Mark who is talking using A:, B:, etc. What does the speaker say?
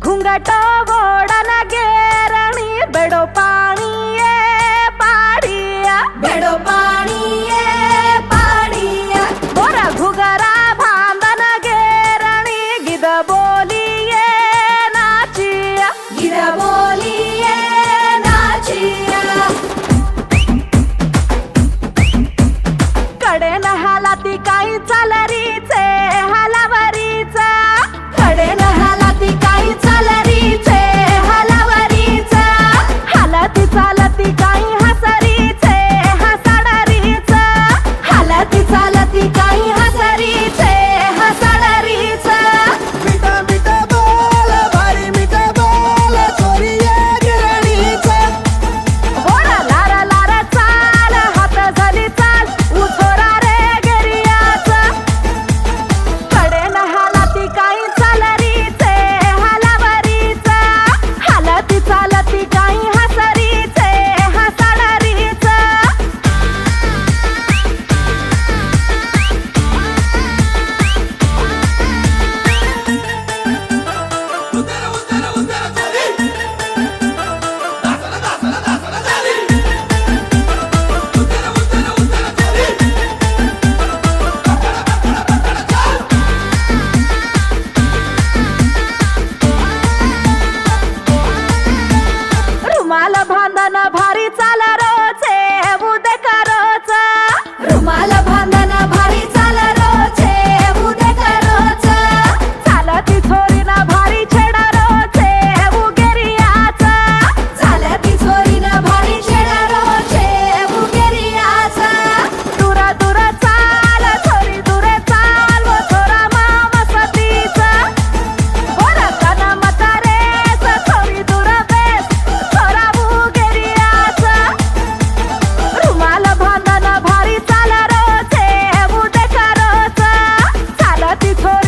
A: घुंगट गोडन गेरणी बेडो पाणी ये पाडिया
B: बेडो पाणी ये पाडिया
A: बोरा घुगरा भांदन गेरणी गिद बोलिये नाचिया
B: गिर बोलिये नाचिया
A: कडे न हालाती काही चालरीचे हलावरीचा
B: कडे न हालाती काही चालरीचे हलावरीचा
A: हालती चालती काही हसरीचे हसाडरीचा
B: हालती चालती काही हसरीचे हसडरीचा
C: मिठा मिठा बोल भारी मिठा बोल चोरी ये गिरणीचा
A: बोरा लारा लारा चाल हात झाली चाल उथोरा रे गिरियाचा कडे न हालाती काही चालरीचे हलावरीचा हालती चालती काही हसरीचे हसाडरीचा रुमाल बांधन भारी चाल रोचे उदे करोचा
B: रुमाल बांधन भारी चाल रोचे उदे करोचा
A: चालती छोरीन भारी छेडा रोचे उगेरियाचा
B: चालती चोरीन भारी छेडा रोचे उगेरियाचा
A: दूर दूर चाल छोरी दूर चाल वो छोरा मामा सतीचा बोरा कन मतारेस छोरी दूर बेस छोरा उगेरियाचा रुमाल बांधन भारी चाल रोचे उदे करोचा चालती छोरी